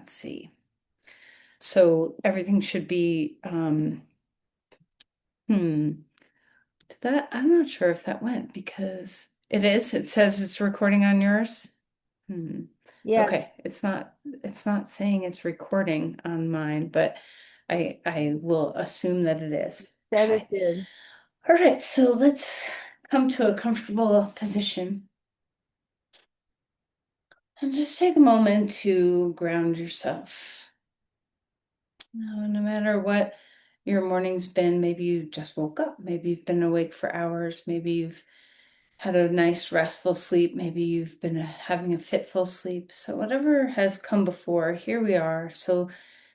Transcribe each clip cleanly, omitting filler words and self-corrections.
let's see. So everything should be, that, I'm not sure if that went because it says it's recording on yours. Hmm. Yes, Okay, it's not saying it's recording on mine, but I will assume that it is. that it Okay. did. All right, so let's come to a comfortable position and just take a moment to ground yourself. Now, no matter what your morning's been, maybe you just woke up, maybe you've been awake for hours, maybe you've had a nice restful sleep, maybe you've been having a fitful sleep. So whatever has come before, here we are. So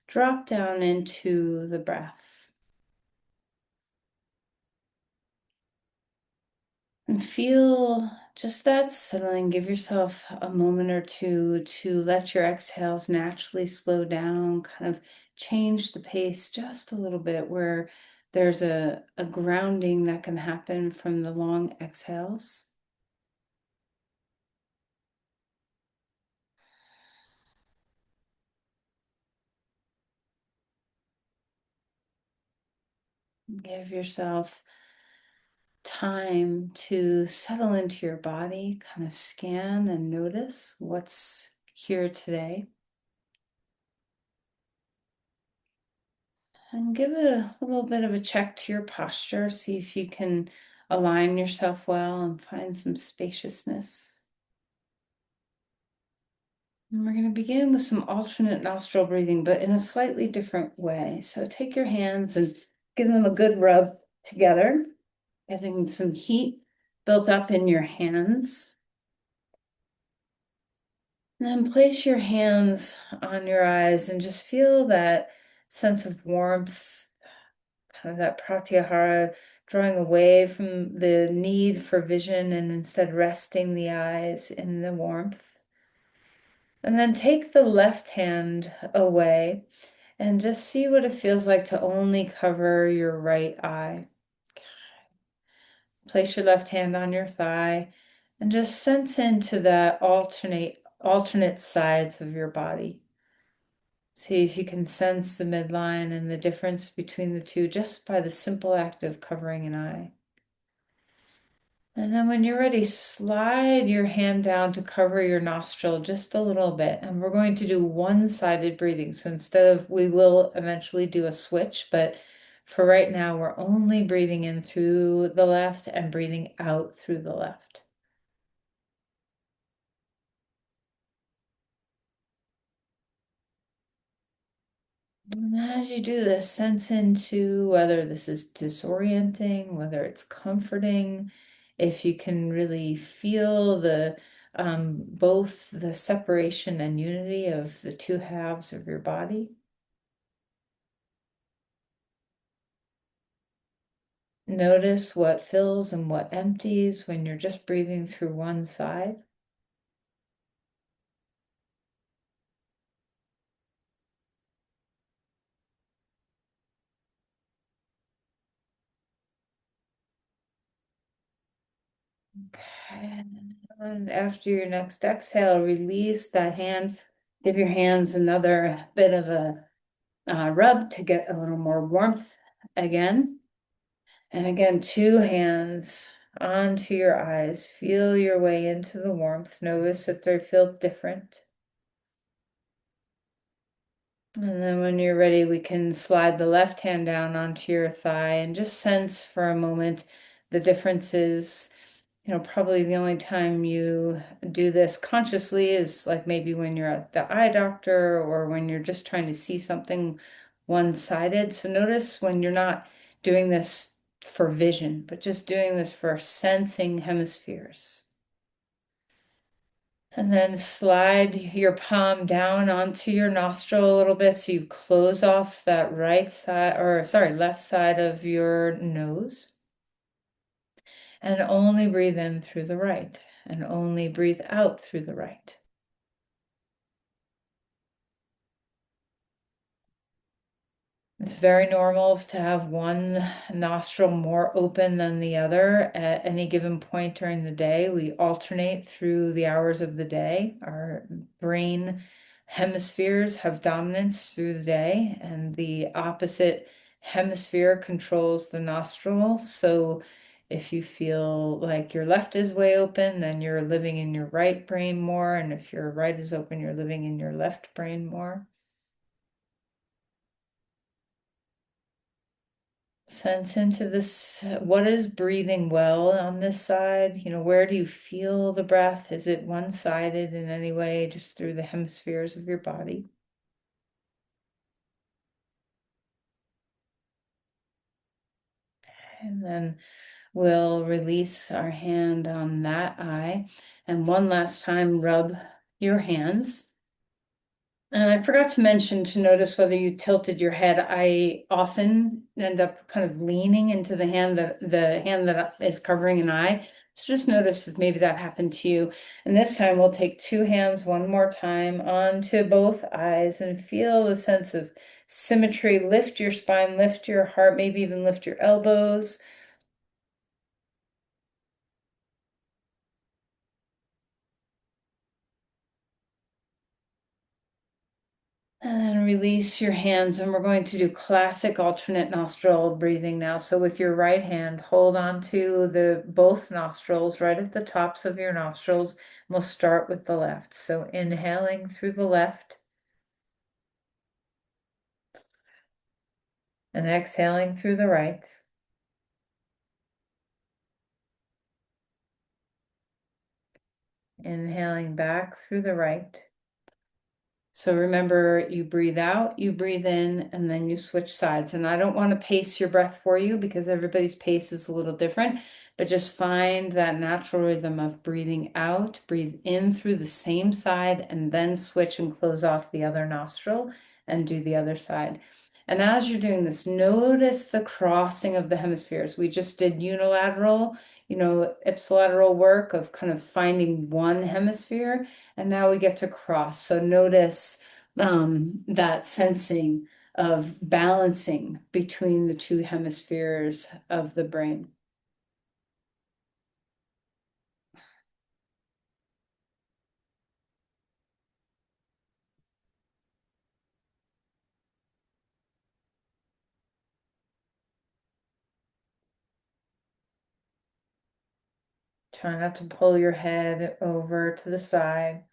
drop down into the breath and feel just that settling. Give yourself a moment or two to let your exhales naturally slow down, kind of change the pace just a little bit where there's a grounding that can happen from the long exhales. Give yourself time to settle into your body, kind of scan and notice what's here today. And give a little bit of a check to your posture. See if you can align yourself well and find some spaciousness. And we're going to begin with some alternate nostril breathing, but in a slightly different way. So take your hands and give them a good rub together, getting some heat built up in your hands. And then place your hands on your eyes and just feel that sense of warmth, kind of that pratyahara, drawing away from the need for vision and instead resting the eyes in the warmth. And then take the left hand away and just see what it feels like to only cover your right eye. Place your left hand on your thigh and just sense into the alternate sides of your body. See if you can sense the midline and the difference between the two just by the simple act of covering an eye. And then when you're ready, slide your hand down to cover your nostril just a little bit. And we're going to do one-sided breathing. So we will eventually do a switch, but for right now, we're only breathing in through the left and breathing out through the left. And as you do this, sense into whether this is disorienting, whether it's comforting, if you can really feel the both the separation and unity of the two halves of your body. Notice what fills and what empties when you're just breathing through one side. Okay. And after your next exhale, release that hand. Give your hands another bit of a rub to get a little more warmth again. And again, two hands onto your eyes. Feel your way into the warmth. Notice if they feel different. And then when you're ready, we can slide the left hand down onto your thigh and just sense for a moment the differences. Probably the only time you do this consciously is like maybe when you're at the eye doctor or when you're just trying to see something one-sided. So notice when you're not doing this for vision, but just doing this for sensing hemispheres. And then slide your palm down onto your nostril a little bit so you close off that right side, or sorry, left side of your nose. And only breathe in through the right, and only breathe out through the right. It's very normal to have one nostril more open than the other at any given point during the day. We alternate through the hours of the day. Our brain hemispheres have dominance through the day, and the opposite hemisphere controls the nostril. So if you feel like your left is way open, then you're living in your right brain more. And if your right is open, you're living in your left brain more. Sense into this. What is breathing well on this side? Where do you feel the breath? Is it one-sided in any way, just through the hemispheres of your body? And then we'll release our hand on that eye. And one last time, rub your hands. And I forgot to mention to notice whether you tilted your head. I often end up kind of leaning into the hand that is covering an eye. So just notice if maybe that happened to you. And this time we'll take two hands one more time onto both eyes and feel the sense of symmetry. Lift your spine, lift your heart, maybe even lift your elbows. And then release your hands, and we're going to do classic alternate nostril breathing now. So with your right hand, hold on to both nostrils right at the tops of your nostrils. We'll start with the left. So inhaling through the left and exhaling through the right. Inhaling back through the right. So remember, you breathe out, you breathe in, and then you switch sides. And I don't want to pace your breath for you because everybody's pace is a little different, but just find that natural rhythm of breathing out, breathe in through the same side, and then switch and close off the other nostril and do the other side. And as you're doing this, notice the crossing of the hemispheres. We just did unilateral, ipsilateral work of kind of finding one hemisphere. And now we get to cross. So notice that sensing of balancing between the two hemispheres of the brain. Try not to pull your head over to the side.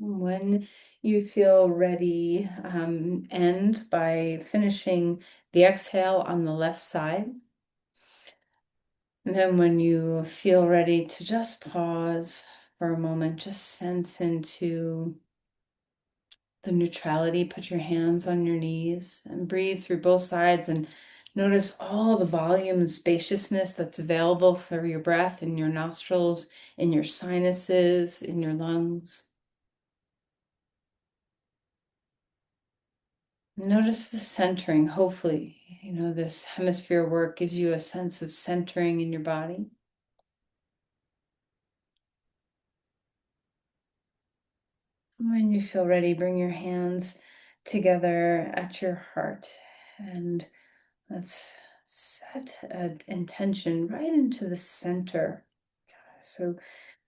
When you feel ready, end by finishing the exhale on the left side. And then when you feel ready to just pause for a moment, just sense into the neutrality. Put your hands on your knees and breathe through both sides and notice all the volume and spaciousness that's available for your breath in your nostrils, in your sinuses, in your lungs. Notice the centering. Hopefully, this hemisphere work gives you a sense of centering in your body. When you feel ready, bring your hands together at your heart and let's set an intention right into the center. So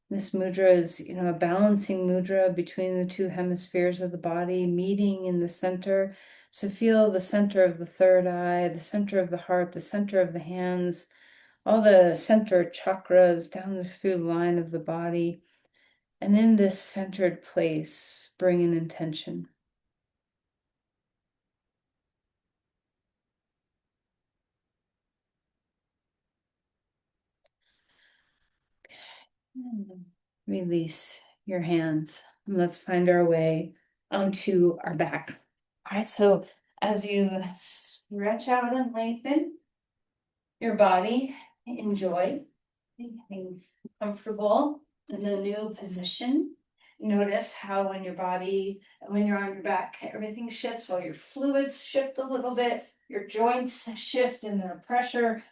this mudra is, a balancing mudra between the two hemispheres of the body, meeting in the center. So feel the center of the third eye, the center of the heart, the center of the hands, all the center chakras down through the line of the body. And in this centered place, bring an intention. Release your hands. And let's find our way onto our back. All right, so as you stretch out and lengthen your body, enjoy being comfortable in the new position. Notice how when when you're on your back, everything shifts, all your fluids shift a little bit, your joints shift in their pressure.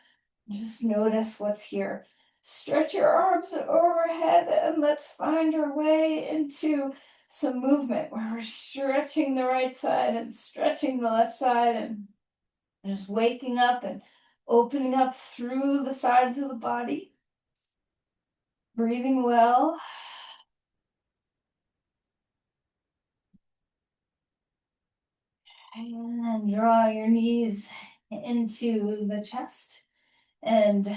Just notice what's here. Stretch your arms overhead and let's find our way into some movement where we're stretching the right side and stretching the left side and just waking up and opening up through the sides of the body. Breathing well. And then draw your knees into the chest and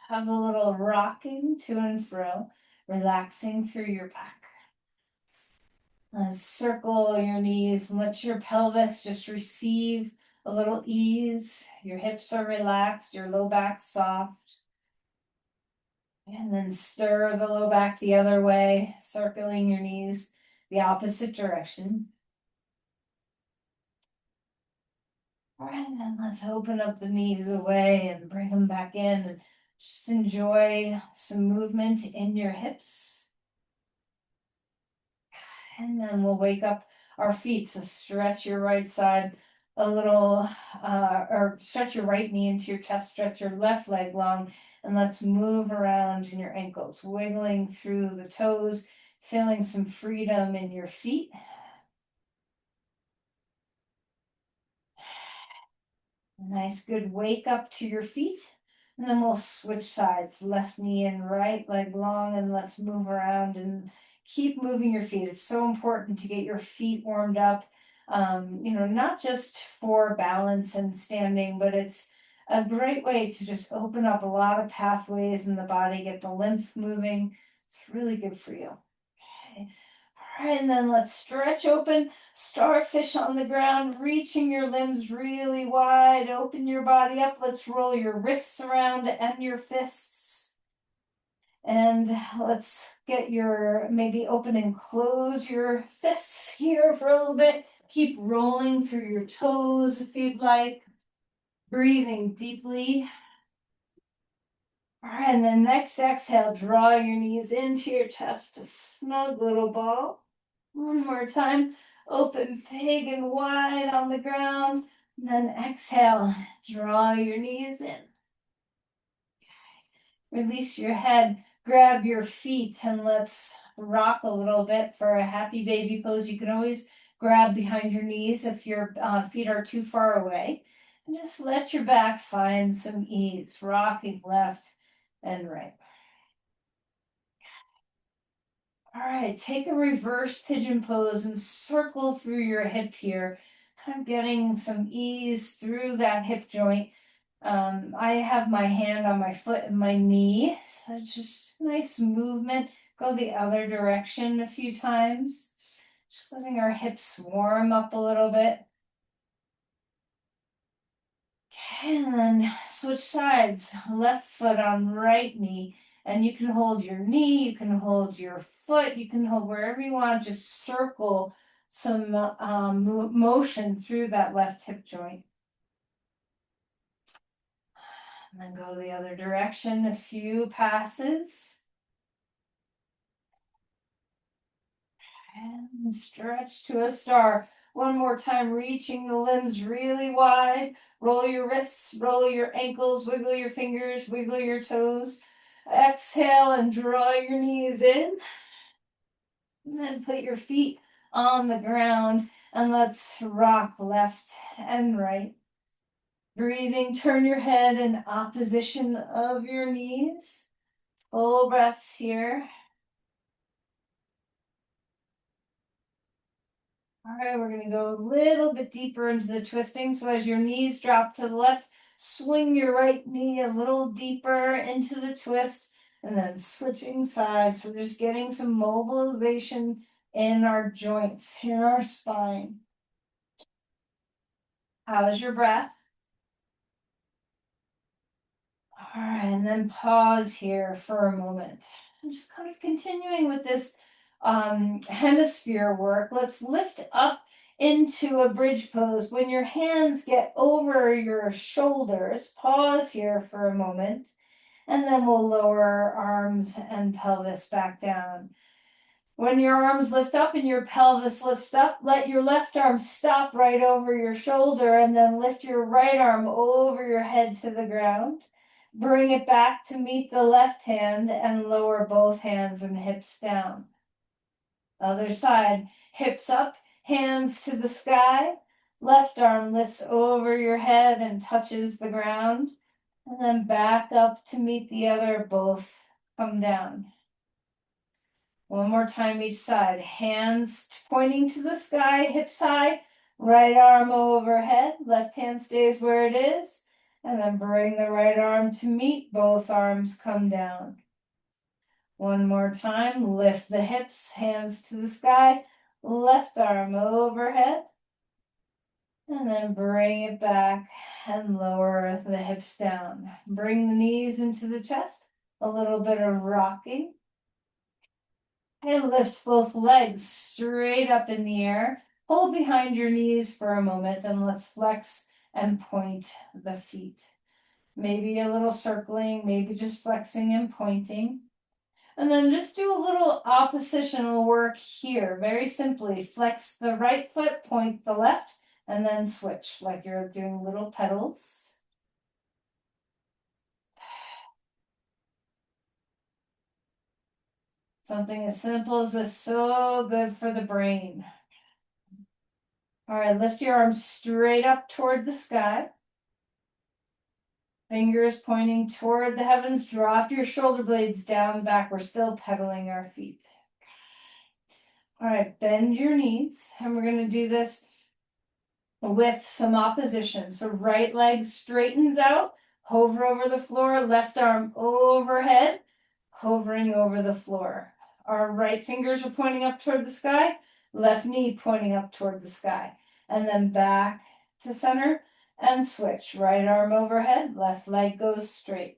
have a little rocking to and fro, relaxing through your back. Circle your knees and let your pelvis just receive a little ease. Your hips are relaxed, your low back soft. And then stir the low back the other way, circling your knees the opposite direction. All right, and then let's open up the knees away and bring them back in and just enjoy some movement in your hips. And then we'll wake up our feet. So stretch your right side a little, or stretch your right knee into your chest, stretch your left leg long, and let's move around in your ankles, wiggling through the toes, feeling some freedom in your feet. Nice, good wake up to your feet. And then we'll switch sides, left knee and right leg long, and let's move around and keep moving your feet. It's so important to get your feet warmed up, not just for balance and standing, but it's a great way to just open up a lot of pathways in the body, get the lymph moving. It's really good for you. Okay. All right, and then let's stretch open, starfish on the ground, reaching your limbs really wide. Open your body up. Let's roll your wrists around and your fists. And let's get your, maybe open and close your fists here for a little bit. Keep rolling through your toes if you'd like. Breathing deeply. All right, and then next exhale, draw your knees into your chest, a snug little ball. One more time, open big and wide on the ground. Then exhale, draw your knees in. Release your head, grab your feet, and let's rock a little bit for a happy baby pose. You can always grab behind your knees if your feet are too far away. And just let your back find some ease, rocking left and right. All right, take a reverse pigeon pose and circle through your hip here, kind of getting some ease through that hip joint. I have my hand on my foot and my knee, so just nice movement. Go the other direction a few times, just letting our hips warm up a little bit. Okay, and then switch sides, left foot on right knee. And you can hold your knee, you can hold your foot, you can hold wherever you want, just circle some motion through that left hip joint. And then go the other direction, a few passes. And stretch to a star. One more time, reaching the limbs really wide. Roll your wrists, roll your ankles, wiggle your fingers, wiggle your toes. Exhale and draw your knees in. And then put your feet on the ground and let's rock left and right. Breathing, turn your head in opposition of your knees. Full breaths here. All right, we're going to go a little bit deeper into the twisting. So as your knees drop to the left, swing your right knee a little deeper into the twist and then switching sides. So we're just getting some mobilization in our joints, in our spine. How's your breath? All right, and then pause here for a moment. I'm just kind of continuing with this hemisphere work. Let's lift up into a bridge pose. When your hands get over your shoulders, pause here for a moment, and then we'll lower our arms and pelvis back down. When your arms lift up and your pelvis lifts up, let your left arm stop right over your shoulder and then lift your right arm over your head to the ground. Bring it back to meet the left hand and lower both hands and hips down. Other side, hips up, hands to the sky. Left arm lifts over your head and touches the ground. And then back up to meet the other, both come down. One more time each side. Hands pointing to the sky, hips high, right arm overhead, left hand stays where it is, and then bring the right arm to meet, both arms come down. One more time, lift the hips, hands to the sky, left arm overhead, and then bring it back and lower the hips down. Bring the knees into the chest, a little bit of rocking. And lift both legs straight up in the air. Hold behind your knees for a moment and let's flex and point the feet. Maybe a little circling, maybe just flexing and pointing. And then just do a little oppositional work here. Very simply, flex the right foot, point the left, and then switch like you're doing little pedals. Something as simple as this, so good for the brain. All right, lift your arms straight up toward the sky. Fingers pointing toward the heavens. Drop your shoulder blades down back. We're still pedaling our feet. All right, bend your knees. And we're going to do this with some opposition. So right leg straightens out. Hover over the floor. Left arm overhead. Hovering over the floor. Our right fingers are pointing up toward the sky. Left knee pointing up toward the sky. And then back to center. And switch. Right arm overhead. Left leg goes straight.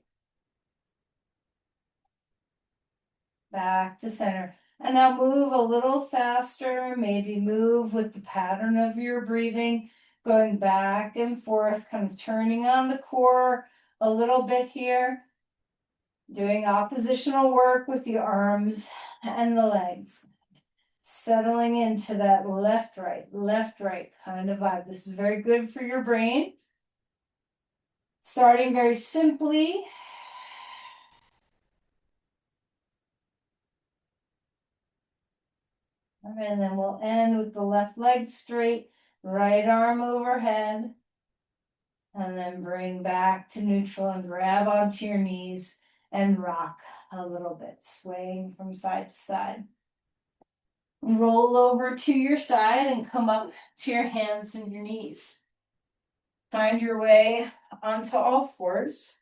Back to center. And now move a little faster, maybe move with the pattern of your breathing, going back and forth, kind of turning on the core a little bit here, doing oppositional work with the arms and the legs, settling into that left, right kind of vibe. This is very good for your brain. Starting very simply. And then we'll end with the left leg straight, right arm overhead. And then bring back to neutral and grab onto your knees and rock a little bit, swaying from side to side. Roll over to your side and come up to your hands and your knees. Find your way onto all fours.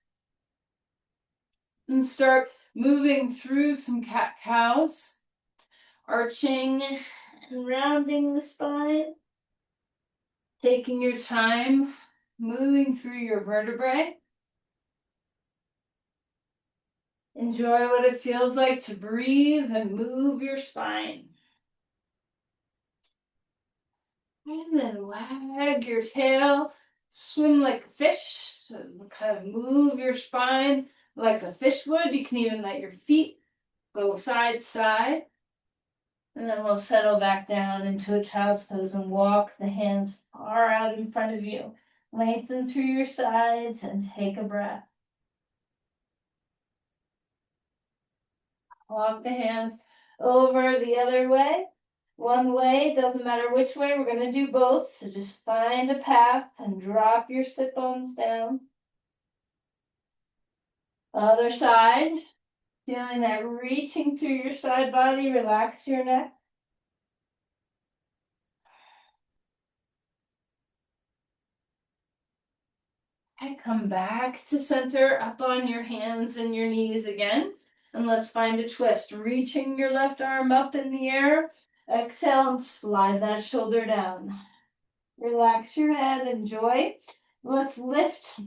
And start moving through some cat-cows. Arching and rounding the spine. Taking your time, moving through your vertebrae. Enjoy what it feels like to breathe and move your spine. And then wag your tail, swim like a fish, so kind of move your spine like a fish would. You can even let your feet go side to side. And then we'll settle back down into a child's pose and walk the hands far out in front of you. Lengthen through your sides and take a breath. Walk the hands over the other way. One way, doesn't matter which way, we're going to do both. So just find a path and drop your sit bones down. Other side, feeling that reaching through your side body, relax your neck. And come back to center, up on your hands and your knees again. And let's find a twist, reaching your left arm up in the air. Exhale and slide that shoulder down. Relax your head, enjoy. Let's lift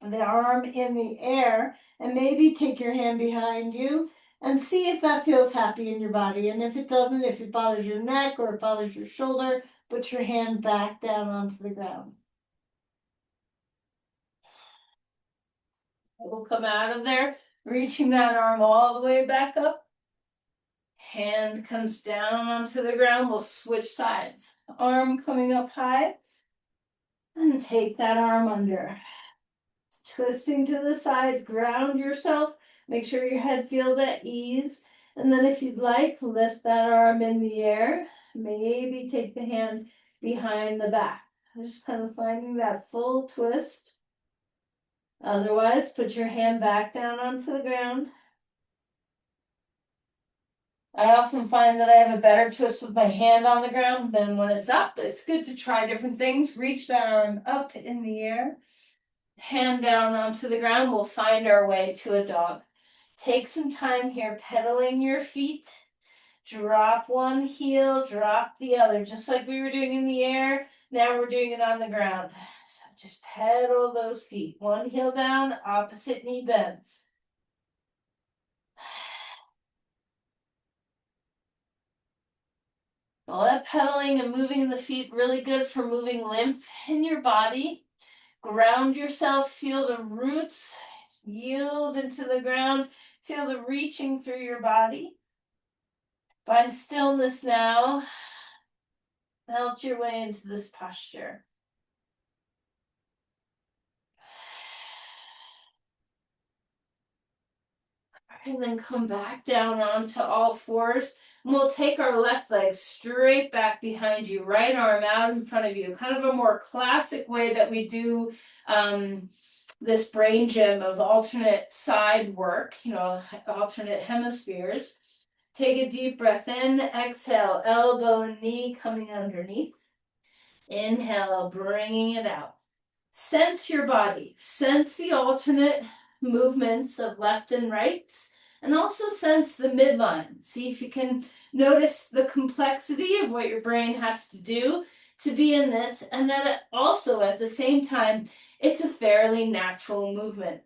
the arm in the air and maybe take your hand behind you and see if that feels happy in your body. And if it doesn't, if it bothers your neck or it bothers your shoulder, put your hand back down onto the ground. We'll come out of there, reaching that arm all the way back up. Hand comes down onto the ground. We'll switch sides. Arm coming up high. And take that arm under. Twisting to the side, ground yourself. Make sure your head feels at ease. And then if you'd like, lift that arm in the air. Maybe take the hand behind the back. Just kind of finding that full twist. Otherwise, put your hand back down onto the ground. I often find that I have a better twist with my hand on the ground than when it's up. It's good to try different things. Reach that arm up in the air. Hand down onto the ground. We'll find our way to a dog. Take some time here pedaling your feet. Drop one heel, drop the other, just like we were doing in the air. Now we're doing it on the ground. So just pedal those feet. One heel down, opposite knee bends. All that pedaling and moving the feet, really good for moving lymph in your body. Ground yourself, feel the roots yield into the ground, feel the reaching through your body. Find stillness now. Melt your way into this posture. And then come back down onto all fours. And we'll take our left leg straight back behind you, right arm out in front of you. Kind of a more classic way that we do this brain gym of alternate side work, alternate hemispheres. Take a deep breath in, exhale, elbow and knee coming underneath. Inhale, bringing it out. Sense your body. Sense the alternate movements of left and right, and also sense the midline. See if you can notice the complexity of what your brain has to do to be in this, and that also at the same time, it's a fairly natural movement.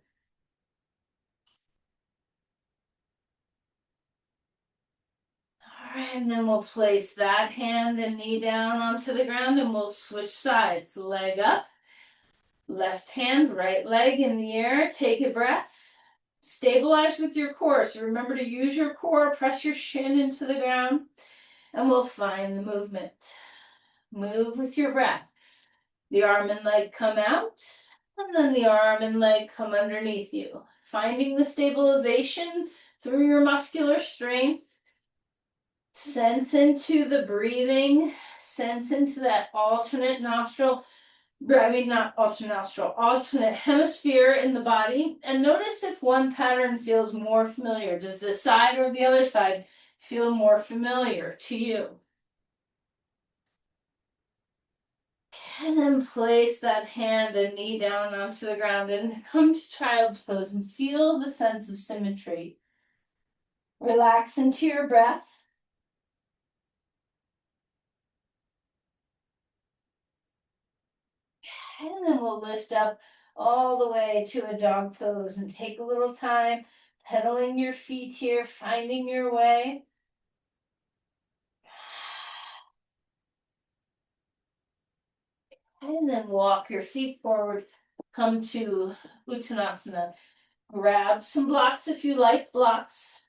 All right, and then we'll place that hand and knee down onto the ground, and we'll switch sides. Leg up. Left hand, right leg in the air. Take a breath. Stabilize with your core. So remember to use your core, press your shin into the ground, and we'll find the movement. Move with your breath. The arm and leg come out, and then the arm and leg come underneath you. Finding the stabilization through your muscular strength. Sense into the breathing. Sense into that alternate nostril. Not alternate nostril, alternate hemisphere in the body. And notice if one pattern feels more familiar. Does this side or the other side feel more familiar to you? And then place that hand and knee down onto the ground and come to child's pose and feel the sense of symmetry. Relax into your breath. And then we'll lift up all the way to a dog pose and take a little time pedaling your feet here, finding your way. And then walk your feet forward, come to Uttanasana. Grab some blocks if you like blocks.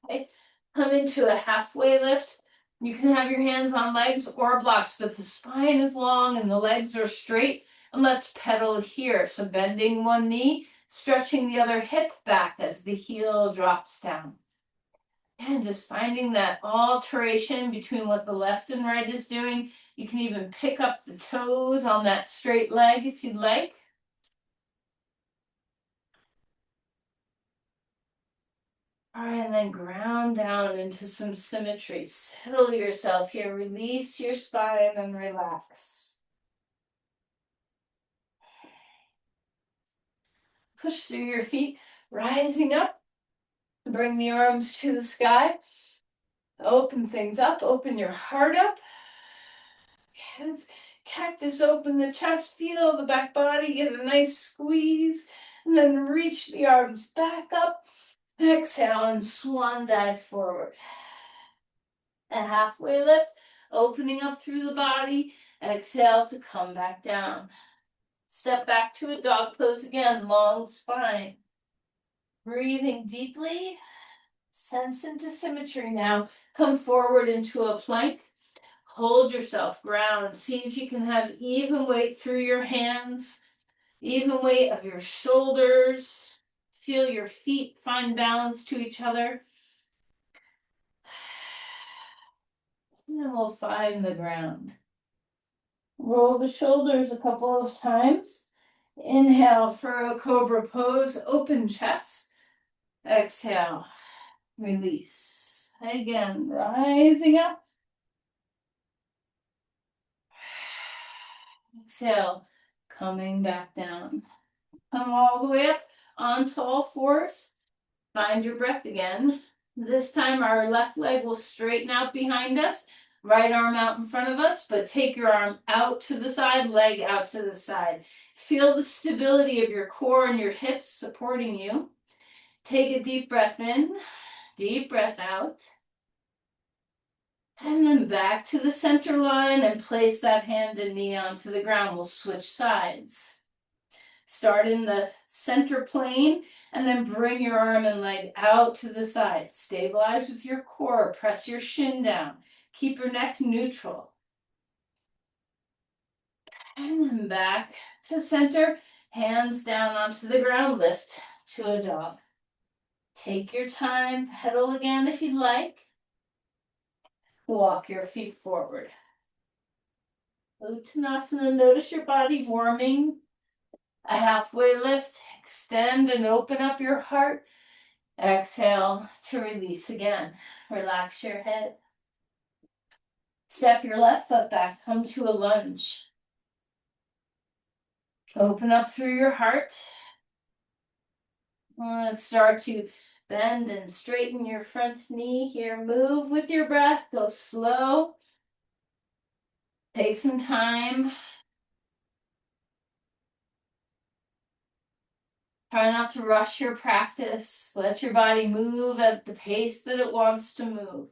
Okay. Come into a halfway lift. You can have your hands on legs or blocks, but the spine is long and the legs are straight. And let's pedal here. So bending one knee, stretching the other hip back as the heel drops down. And just finding that alteration between what the left and right is doing. You can even pick up the toes on that straight leg if you'd like. All right, and then ground down into some symmetry. Settle yourself here. Release your spine and relax. Push through your feet, rising up. Bring the arms to the sky. Open things up. Open your heart up. Cactus, open the chest. Feel the back body. Get a nice squeeze. And then reach the arms back up. Exhale and swan dive forward. A halfway lift, opening up through the body. Exhale to come back down. Step back to a dog pose again, long spine. Breathing deeply. Sense into symmetry now. Come forward into a plank. Hold yourself ground. See if you can have even weight through your hands, even weight of your shoulders. Feel your feet find balance to each other. And then we'll find the ground. Roll the shoulders a couple of times. Inhale for a cobra pose, open chest. Exhale, release. Again, rising up. Exhale, coming back down. Come all the way up onto all fours. Find your breath again. This time our left leg will straighten out behind us, right arm out in front of us, but take your arm out to the side, leg out to the side. Feel the stability of your core and your hips supporting you. Take a deep breath in, deep breath out. And then back to the center line and place that hand and knee onto the ground. We'll switch sides. Start in the center plane and then bring your arm and leg out to the side. Stabilize with your core. Press your shin down. Keep your neck neutral. And then back to center. Hands down onto the ground. Lift to a dog. Take your time. Pedal again if you'd like. Walk your feet forward. Uttanasana. Notice your body warming. A halfway lift. Extend and open up your heart. Exhale to release again. Relax your head. Step your left foot back. Come to a lunge. Open up through your heart. Let's start to bend and straighten your front knee here. Move with your breath. Go slow. Take some time. Try not to rush your practice. Let your body move at the pace that it wants to move.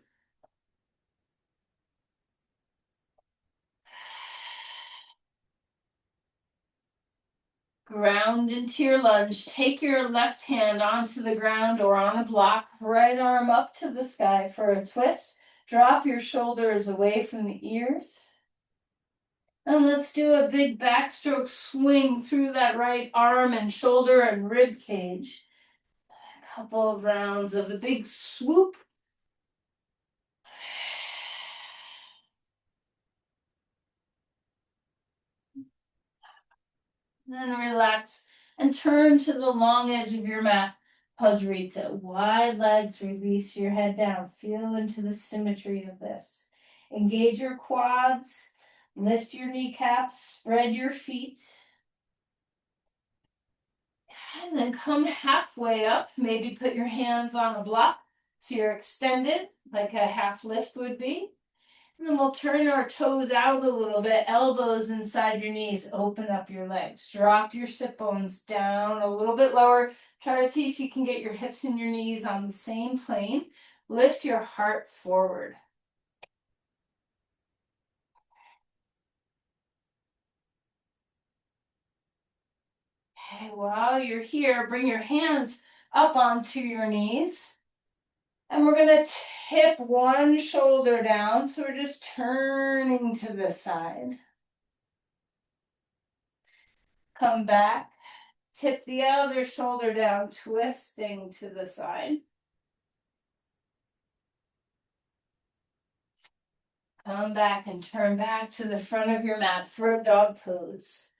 Ground into your lunge. Take your left hand onto the ground or on a block. Right arm up to the sky for a twist. Drop your shoulders away from the ears. And let's do a big backstroke swing through that right arm and shoulder and rib cage. A couple of rounds of a big swoop. Then relax and turn to the long edge of your mat. Pasrita. Wide legs, release your head down. Feel into the symmetry of this. Engage your quads. Lift your kneecaps. Spread your feet. And then come halfway up. Maybe put your hands on a block so you're extended like a half lift would be. And then we'll turn our toes out a little bit, elbows inside your knees, open up your legs. Drop your sit bones down a little bit lower. Try to see if you can get your hips and your knees on the same plane. Lift your heart forward. Okay, while you're here, bring your hands up onto your knees. And we're going to tip one shoulder down, so we're just turning to this side. Come back, tip the other shoulder down, twisting to the side. Come back and turn back to the front of your mat for a dog pose.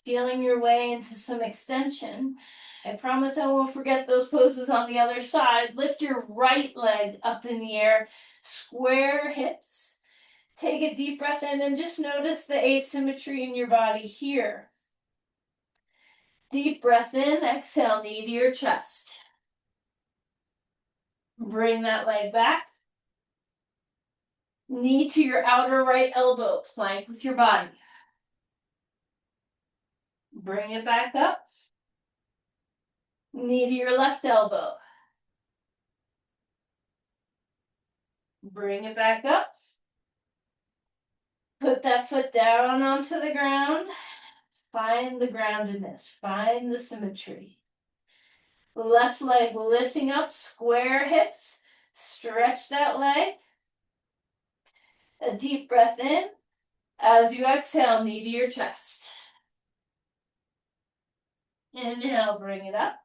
Feeling your way into some extension. I promise I won't forget those poses on the other side. Lift your right leg up in the air, square hips. Take a deep breath in and just notice the asymmetry in your body here. Deep breath in, exhale, knee to your chest. Bring that leg back. Knee to your outer right elbow, plank with your body. Bring it back up. Knee to your left elbow. Bring it back up. Put that foot down onto the ground. Find the groundedness. Find the symmetry. Left leg lifting up, square hips. Stretch that leg. A deep breath in. As you exhale, knee to your chest. Inhale, bring it up.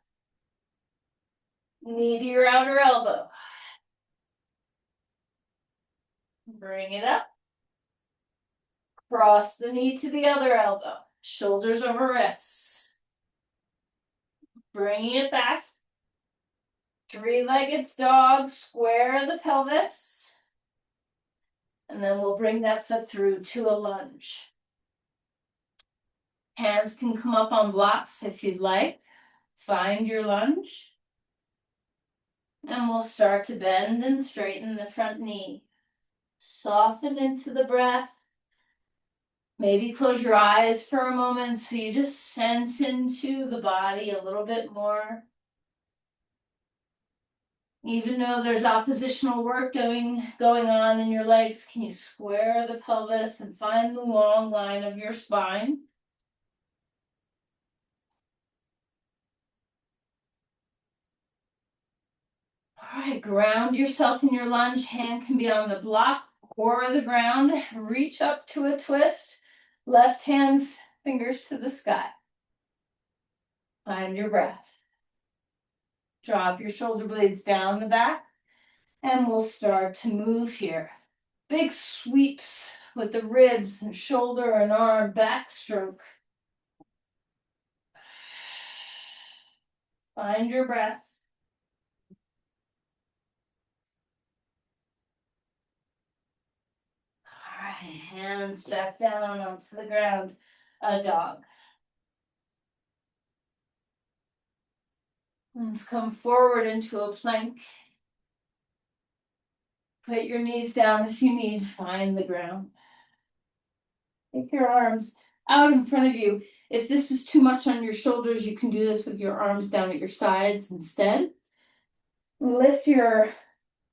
Knee to your outer elbow. Bring it up. Cross the knee to the other elbow. Shoulders over wrists. Bringing it back. Three-legged dog, square the pelvis. And then we'll bring that foot through to a lunge. Hands can come up on blocks if you'd like. Find your lunge. And we'll start to bend and straighten the front knee. Soften into the breath. Maybe close your eyes for a moment so you just sense into the body a little bit more. Even though there's oppositional work going on in your legs, can you square the pelvis and find the long line of your spine? All right, ground yourself in your lunge. Hand can be on the block or the ground. Reach up to a twist. Left hand, fingers to the sky. Find your breath. Drop your shoulder blades down the back. And we'll start to move here. Big sweeps with the ribs and shoulder and arm backstroke. Find your breath. All right, hands back down onto the ground. A dog. Let's come forward into a plank. Put your knees down if you need. Find the ground. Take your arms out in front of you. If this is too much on your shoulders, you can do this with your arms down at your sides instead. Lift your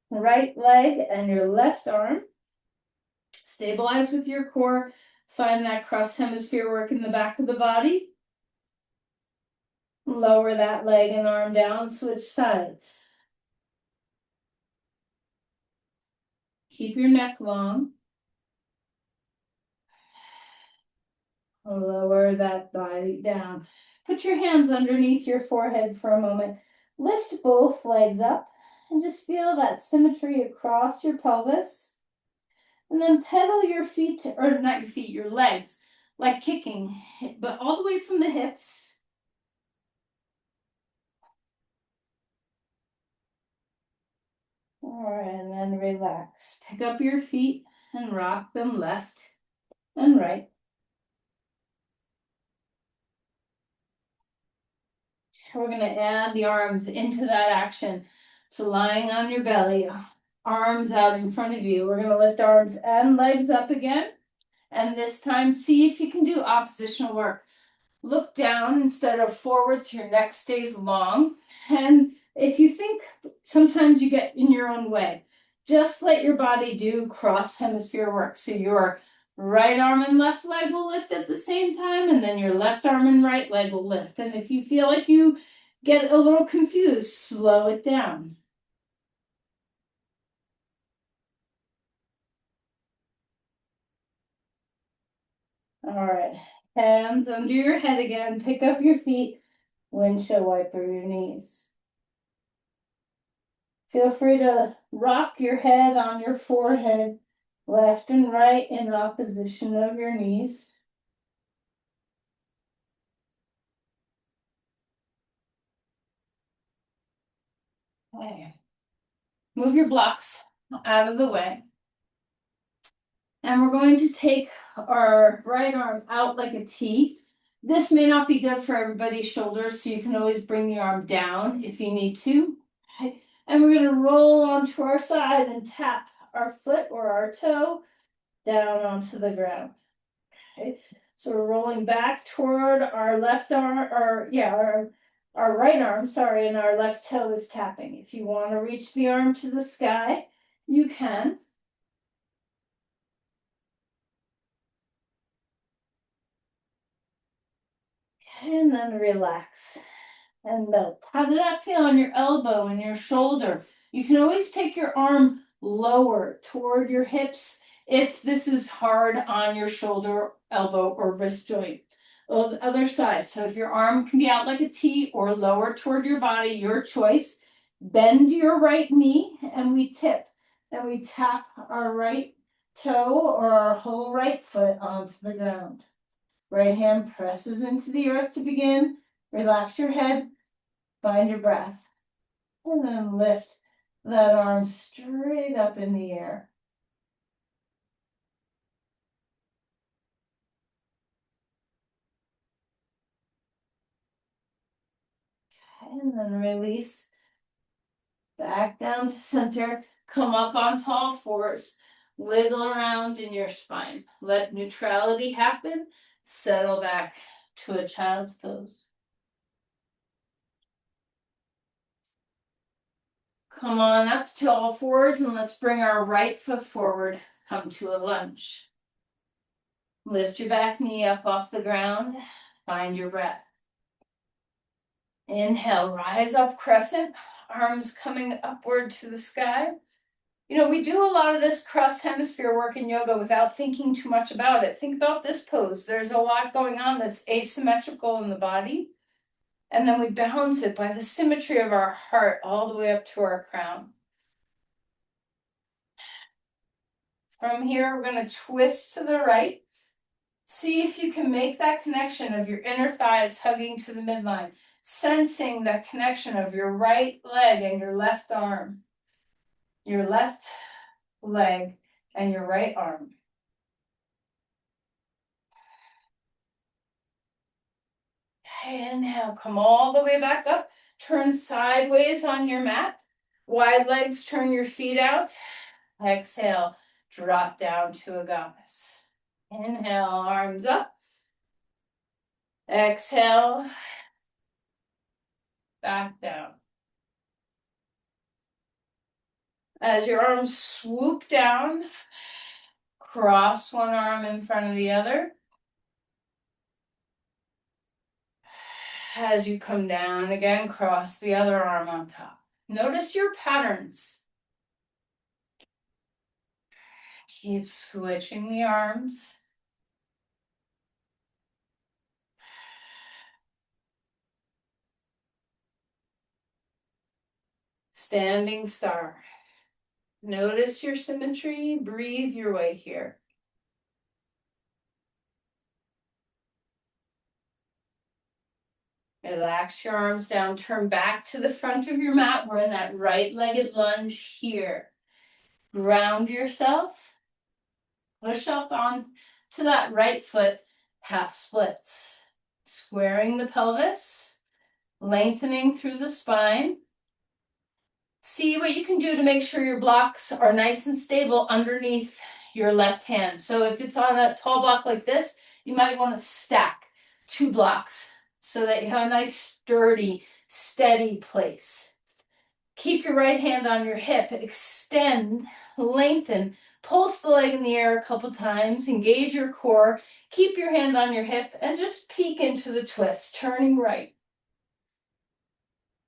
right leg and your left arm. Stabilize with your core. Find that cross hemisphere work in the back of the body. Lower that leg and arm down, switch sides. Keep your neck long. Lower that body down. Put your hands underneath your forehead for a moment. Lift both legs up and just feel that symmetry across your pelvis. And then pedal your feet, or not your feet, your legs, like kicking, but all the way from the hips. All right, and then relax. Pick up your feet and rock them left and right. We're going to add the arms into that action. So lying on your belly, arms out in front of you. We're going to lift arms and legs up again. And this time, see if you can do oppositional work. Look down instead of forward so your neck stays long. And if you think sometimes you get in your own way, just let your body do cross hemisphere work. So your right arm and left leg will lift at the same time, and then your left arm and right leg will lift. And if you feel like you get a little confused, slow it down. All right, hands under your head again. Pick up your feet, windshield wiper your knees. Feel free to rock your head on your forehead, left and right in opposition of your knees. Okay. Move your blocks out of the way. And we're going to take our right arm out like a T. This may not be good for everybody's shoulders, so you can always bring the arm down if you need to. Okay. And we're going to roll onto our side and tap our foot or our toe down onto the ground. Okay. So we're rolling back toward our left arm, our right arm, sorry, and our left toe is tapping. If you want to reach the arm to the sky, you can. And then relax. And melt. How did that feel on your elbow and your shoulder? You can always take your arm lower toward your hips if this is hard on your shoulder, elbow, or wrist joint. Oh, the other side. So if your arm can be out like a T or lower toward your body, your choice. Bend your right knee and we tip. And we tap our right toe or our whole right foot onto the ground. Right hand presses into the earth to begin. Relax your head. Find your breath. And then lift that arm straight up in the air. And then release. Back down to center. Come up on tall fours. Wiggle around in your spine. Let neutrality happen. Settle back to a child's pose. Come on up to all fours and let's bring our right foot forward. Come to a lunge. Lift your back knee up off the ground. Find your breath. Inhale, rise up, crescent, arms coming upward to the sky. You know, we do a lot of this cross hemisphere work in yoga without thinking too much about it. Think about this pose. There's a lot going on that's asymmetrical in the body. And then we balance it by the symmetry of our heart all the way up to our crown. From here, we're going to twist to the right. See if you can make that connection of your inner thighs hugging to the midline, sensing that connection of your right leg and your left arm, your left leg and your right arm. Inhale, come all the way back up. Turn sideways on your mat. Wide legs, turn your feet out. Exhale, drop down to a goddess. Inhale, arms up. Exhale, back down. As your arms swoop down, cross one arm in front of the other. As you come down again, cross the other arm on top. Notice your patterns. Keep switching the arms. Standing star. Notice your symmetry. Breathe your way here. Relax your arms down. Turn back to the front of your mat. We're in that right-legged lunge here. Ground yourself. Push up on to that right foot. Half splits. Squaring the pelvis. Lengthening through the spine. See what you can do to make sure your blocks are nice and stable underneath your left hand. So if it's on a tall block like this, you might want to stack 2 blocks so that you have a nice, sturdy, steady place. Keep your right hand on your hip. Extend, lengthen, pulse the leg in the air a couple times. Engage your core. Keep your hand on your hip and just peek into the twist, turning right.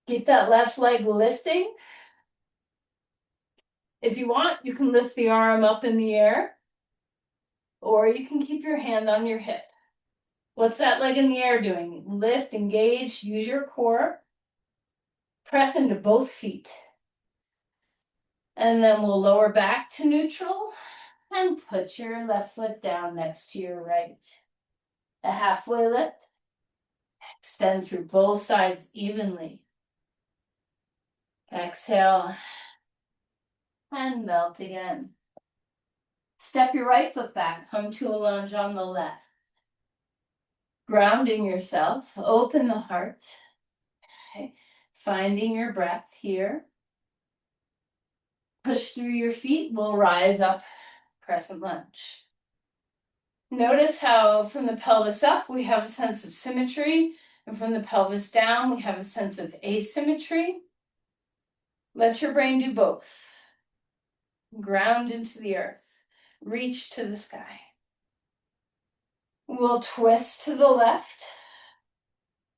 Keep that left leg lifting. If you want, you can lift the arm up in the air, or you can keep your hand on your hip. What's that leg in the air doing? Lift, engage, use your core. Press into both feet. And then we'll lower back to neutral and put your left foot down next to your right. A halfway lift. Extend through both sides evenly. Exhale and melt again. Step your right foot back. Come to a lunge on the left. Grounding yourself. Open the heart. Okay. Finding your breath here. Push through your feet. We'll rise up, crescent lunge. Notice how from the pelvis up, we have a sense of symmetry, and from the pelvis down, we have a sense of asymmetry. Let your brain do both. Ground into the earth. Reach to the sky. We'll twist to the left.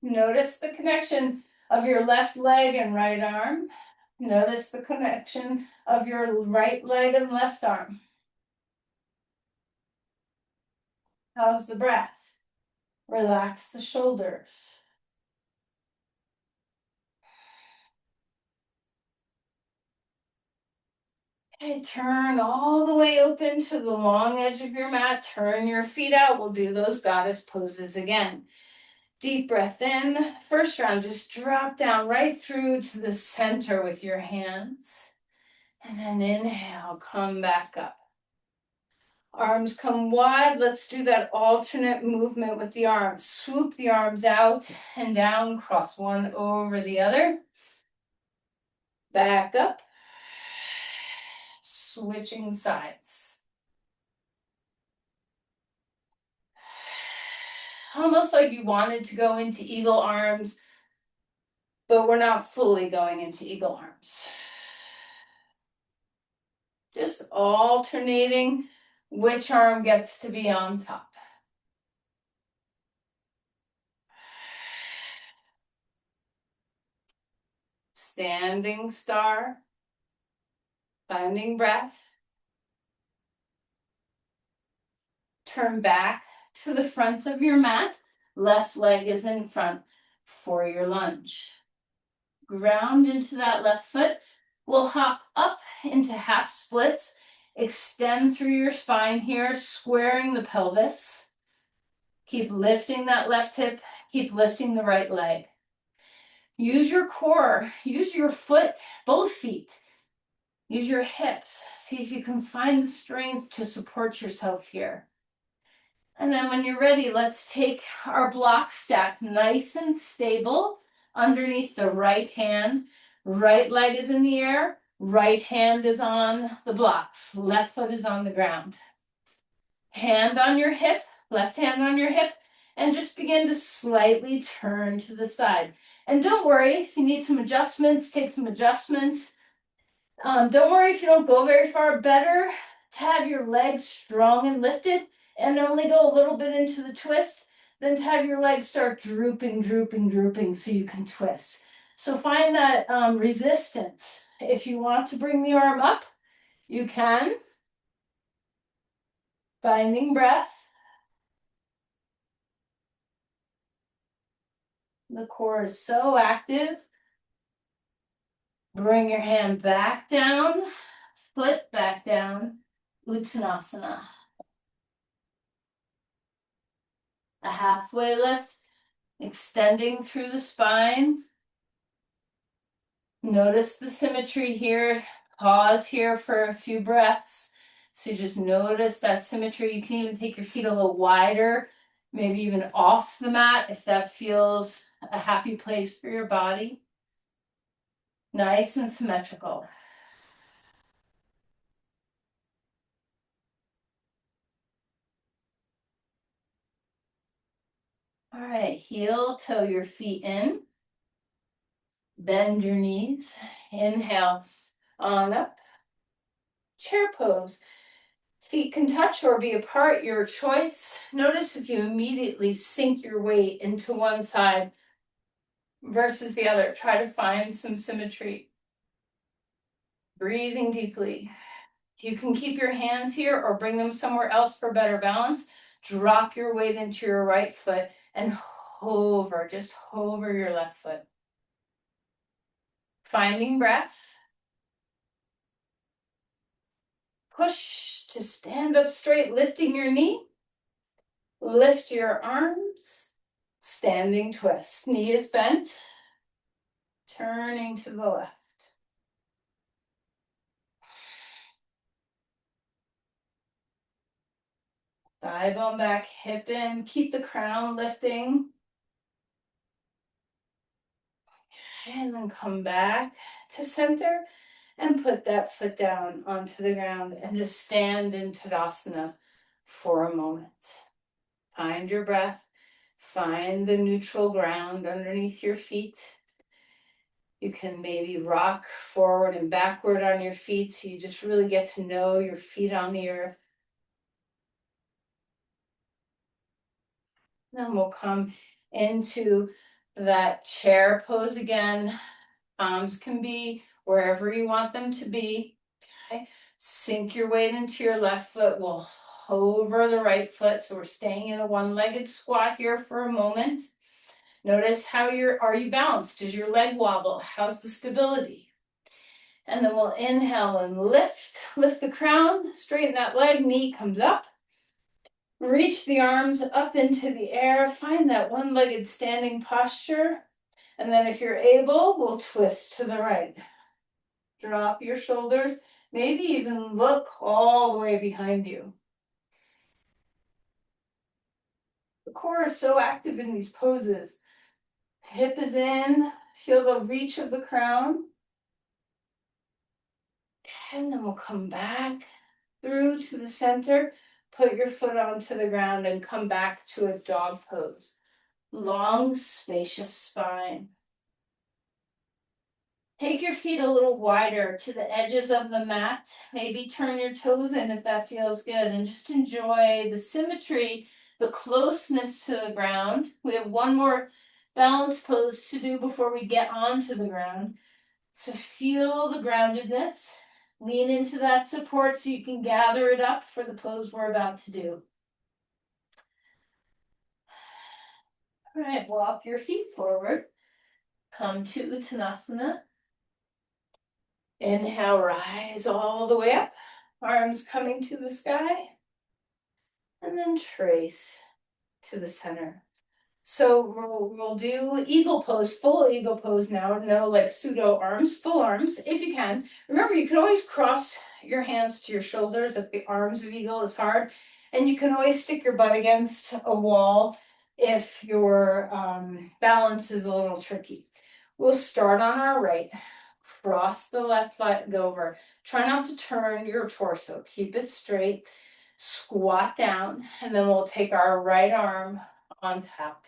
Notice the connection of your left leg and right arm. Notice the connection of your right leg and left arm. How's the breath? Relax the shoulders. Okay, turn all the way open to the long edge of your mat. Turn your feet out. We'll do those goddess poses again. Deep breath in. First round, just drop down right through to the center with your hands. And then inhale, come back up. Arms come wide. Let's do that alternate movement with the arms. Swoop the arms out and down, cross one over the other. Back up. Switching sides. Almost like you wanted to go into eagle arms, but we're not fully going into eagle arms. Just alternating which arm gets to be on top. Standing star. Finding breath. Turn back to the front of your mat. Left leg is in front for your lunge. Ground into that left foot. We'll hop up into half splits. Extend through your spine here, squaring the pelvis. Keep lifting that left hip. Keep lifting the right leg. Use your core. Use your foot, both feet. Use your hips. See if you can find the strength to support yourself here. And then when you're ready, let's take our block stack nice and stable underneath the right hand. Right leg is in the air. Right hand is on the blocks. Left foot is on the ground. Hand on your hip, left hand on your hip, and just begin to slightly turn to the side. And don't worry, if you need some adjustments, take some adjustments. Don't worry if you don't go very far. Better to have your legs strong and lifted and only go a little bit into the twist than to have your legs start drooping so you can twist. So find that resistance. If you want to bring the arm up, you can. Finding breath. The core is so active. Bring your hand back down, foot back down, Uttanasana. A halfway lift, extending through the spine. Notice the symmetry here. Pause here for a few breaths. So just notice that symmetry. You can even take your feet a little wider, maybe even off the mat if that feels a happy place for your body. Nice and symmetrical. All right, heel, toe your feet in. Bend your knees. Inhale, on up. Chair pose. Feet can touch or be apart, your choice. Notice if you immediately sink your weight into one side versus the other. Try to find some symmetry. Breathing deeply. You can keep your hands here or bring them somewhere else for better balance. Drop your weight into your right foot and hover, just hover your left foot. Finding breath. Push to stand up straight, lifting your knee. Lift your arms. Standing twist. Knee is bent. Turning to the left. Thigh bone back, hip in. Keep the crown lifting. And then come back to center and put that foot down onto the ground and just stand in Tadasana for a moment. Find your breath. Find the neutral ground underneath your feet. You can maybe rock forward and backward on your feet so you just really get to know your feet on the earth. Then we'll come into That chair pose again. Palms can be wherever you want them to be. Okay. Sink your weight into your left foot. We'll hover the right foot. So we're staying in a one-legged squat here for a moment. Notice how are you balanced? Does your leg wobble? How's the stability? And then we'll inhale and lift the crown, straighten that leg, knee comes up. Reach the arms up into the air, find that one-legged standing posture. And then if you're able, we'll twist to the right. Drop your shoulders, maybe even look all the way behind you. The core is so active in these poses. Hip is in, feel the reach of the crown. And then we'll come back through to the center, put your foot onto the ground and come back to a dog pose. Long, spacious spine. Take your feet a little wider to the edges of the mat. Maybe turn your toes in if that feels good, and just enjoy the symmetry, the closeness to the ground. We have one more balance pose to do before we get onto the ground. So feel the groundedness. Lean into that support so you can gather it up for the pose we're about to do. All right, walk your feet forward. Come to Uttanasana. Inhale, rise all the way up. Arms coming to the sky. And then trace to the center. So we'll do eagle pose, full eagle pose now. No like pseudo arms, full arms if you can. Remember, you can always cross your hands to your shoulders if the arms of eagle is hard. And you can always stick your butt against a wall if your balance is a little tricky. We'll start on our right. Cross the left leg over. Try not to turn your torso. Keep it straight. Squat down, and then we'll take our right arm on top.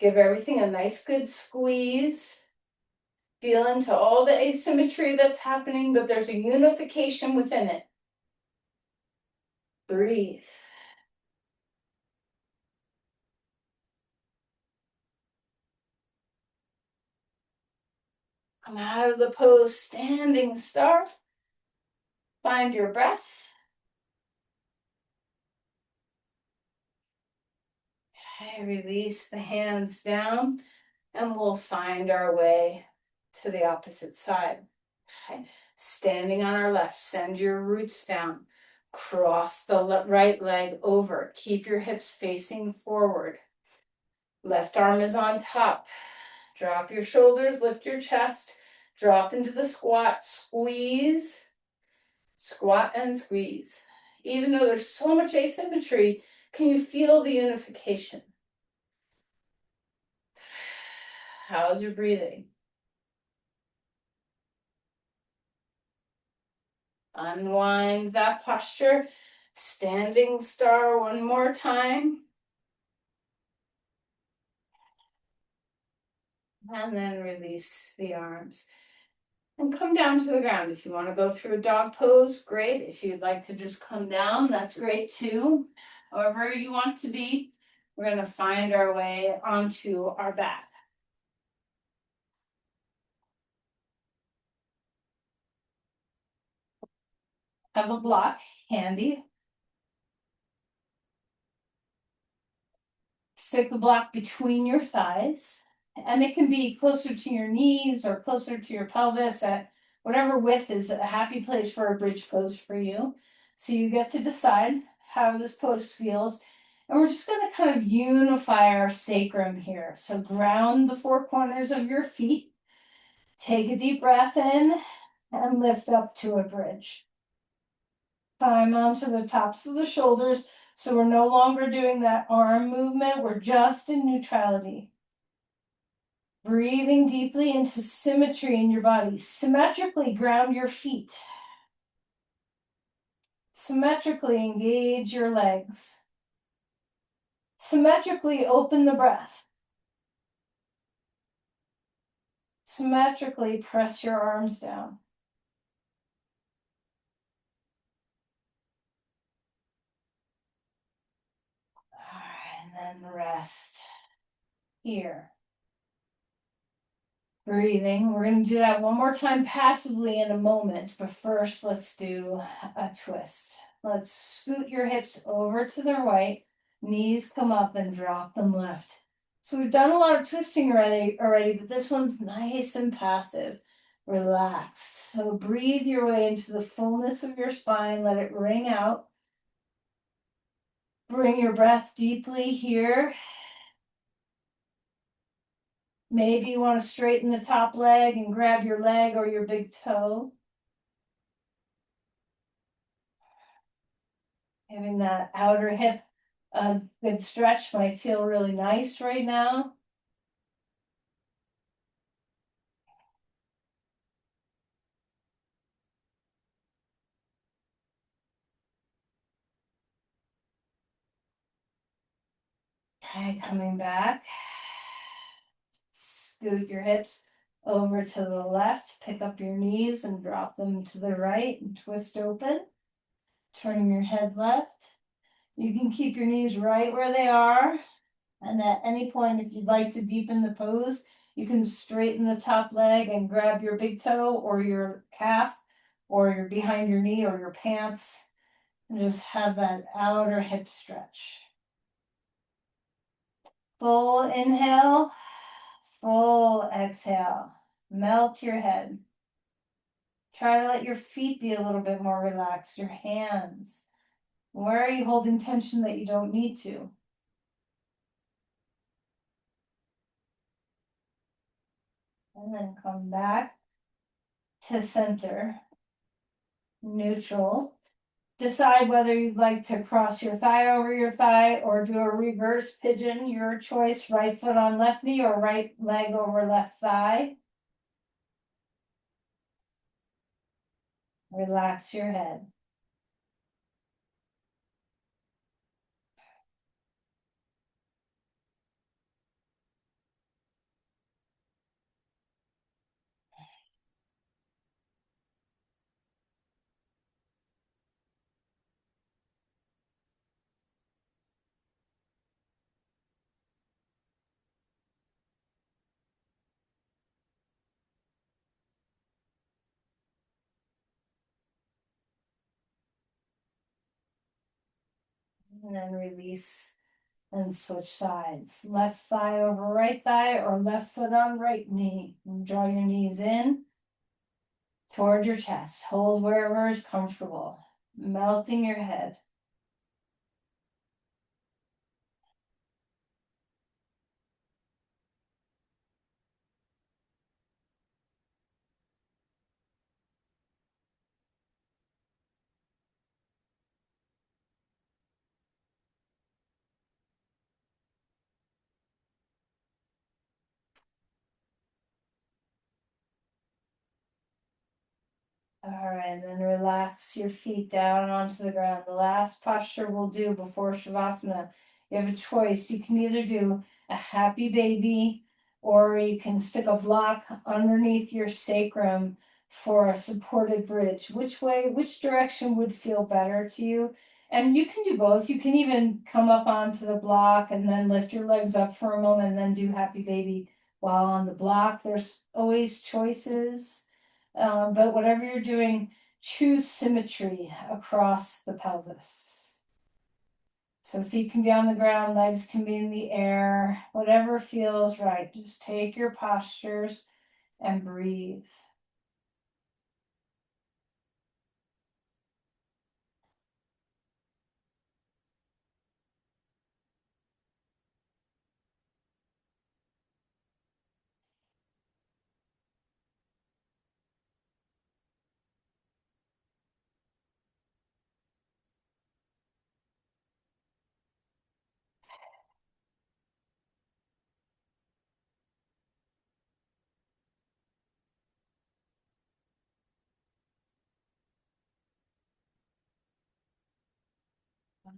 Give everything a nice good squeeze. Feel into all the asymmetry that's happening, but there's a unification within it. Breathe. Come out of the pose, standing star. Find your breath. Okay, release the hands down, and we'll find our way to the opposite side. Okay. Standing on our left, send your roots down. Cross the right leg over. Keep your hips facing forward. Left arm is on top. Drop your shoulders, lift your chest. Drop into the squat, squeeze. Squat and squeeze. Even though there's so much asymmetry, can you feel the unification? How's your breathing? Unwind that posture. Standing star one more time. And then release the arms. And come down to the ground. If you want to go through a dog pose, great. If you'd like to just come down, that's great too. However you want to be, we're going to find our way onto our back. Have a block handy. Stick the block between your thighs. And it can be closer to your knees or closer to your pelvis at whatever width is a happy place for a bridge pose for you. So you get to decide how this pose feels. And we're just going to kind of unify our sacrum here. So ground the four corners of your feet. Take a deep breath in and lift up to a bridge. Climb onto the tops of the shoulders. So we're no longer doing that arm movement. We're just in neutrality. Breathing deeply into symmetry in your body. Symmetrically ground your feet. Symmetrically engage your legs. Symmetrically open the breath. Symmetrically press your arms down. All right, and then rest here. Breathing. We're going to do that one more time passively in a moment, but first let's do a twist. Let's scoot your hips over to the right, knees come up and drop them left. So we've done a lot of twisting already, but this one's nice and passive, relaxed. So breathe your way into the fullness of your spine, let it ring out. Bring your breath deeply here. Maybe you want to straighten the top leg and grab your leg or your big toe. Having that outer hip a good stretch might feel really nice right now. Okay, coming back. Scoot your hips over to the left, pick up your knees and drop them to the right and twist open. Turning your head left. You can keep your knees right where they are. And at any point, if you'd like to deepen the pose, you can straighten the top leg and grab your big toe or your calf or your behind your knee or your pants and just have that outer hip stretch. Full inhale, full exhale. Melt your head. Try to let your feet be a little bit more relaxed, your hands. Where are you holding tension that you don't need to? And then come back to center, neutral. Decide whether you'd like to cross your thigh over your thigh or do a reverse pigeon, your choice, right foot on left knee or right leg over left thigh. Relax your head. And then release and switch sides. Left thigh over right thigh or left foot on right knee. And draw your knees in toward your chest. Hold wherever is comfortable. Melting your head. All right, and then relax your feet down onto the ground. The last posture we'll do before Shavasana. You have a choice. You can either do a happy baby or you can stick a block underneath your sacrum for a supported bridge. Which direction would feel better to you? And you can do both. You can even come up onto the block and then lift your legs up for a moment and then do happy baby while on the block. There's always choices. But whatever you're doing, choose symmetry across the pelvis. So feet can be on the ground, legs can be in the air, whatever feels right. Just take your postures and breathe.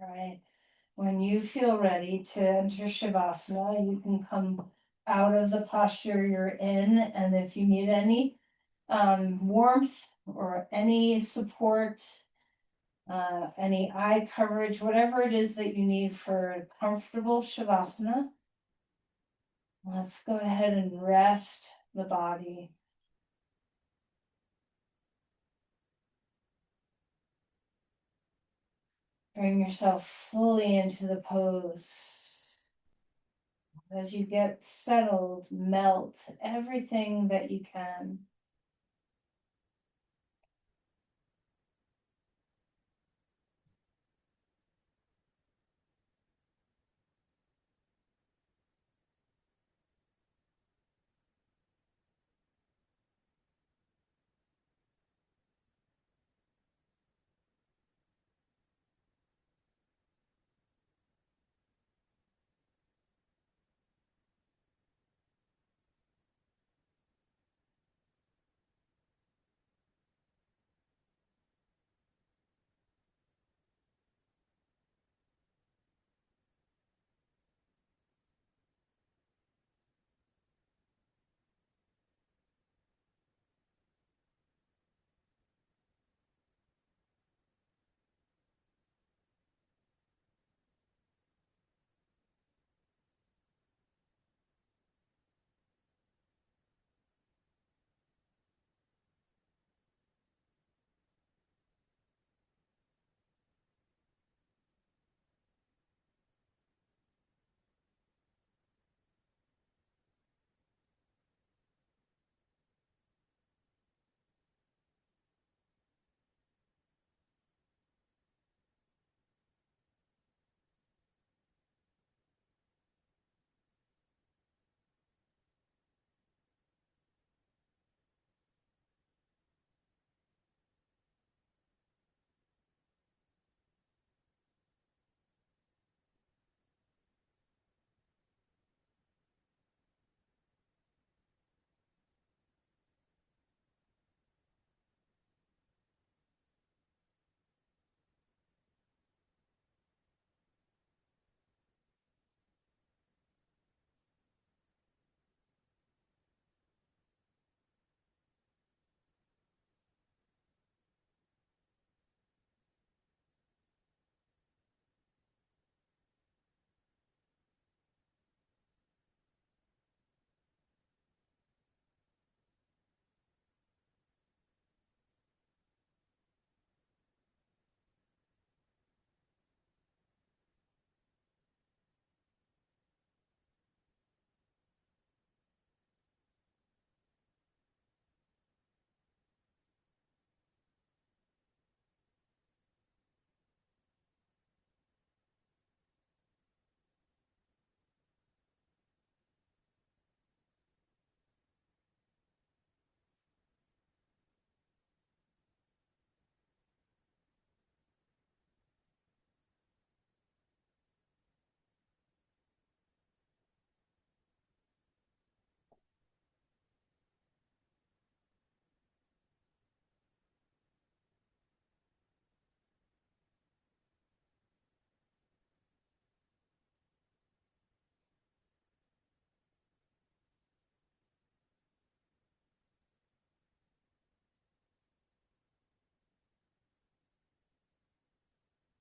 All right. When you feel ready to enter Shavasana, you can come out of the posture you're in. And if you need any warmth or any support, any eye coverage, whatever it is that you need for a comfortable Shavasana, let's go ahead and rest the body. Bring yourself fully into the pose. As you get settled, melt everything that you can.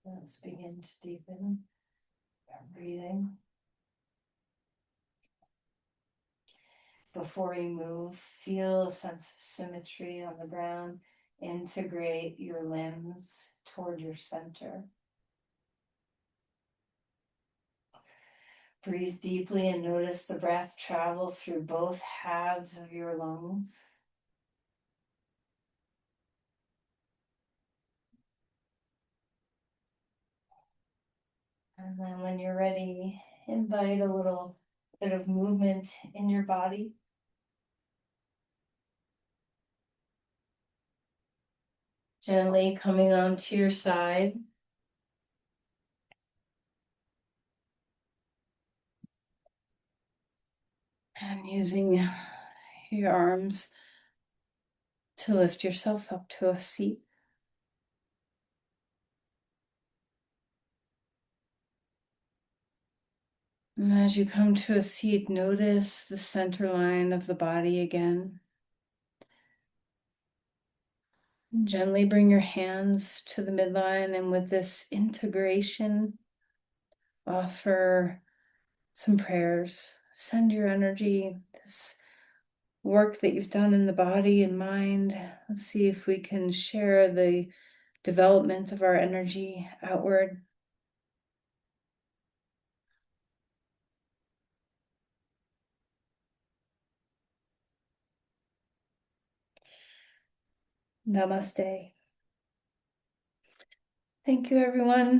Let's begin to deepen our breathing. Before you move, feel a sense of symmetry on the ground. Integrate your limbs toward your center. Breathe deeply and notice the breath travel through both halves of your lungs. And then when you're ready, invite a little bit of movement in your body. Gently coming onto your side. And using your arms to lift yourself up to a seat. And as you come to a seat, notice the center line of the body again. Gently bring your hands to the midline, and with this integration, offer some prayers. Send your energy, this work that you've done in the body and mind. Let's see if we can share the development of our energy outward. Namaste. Thank you, everyone.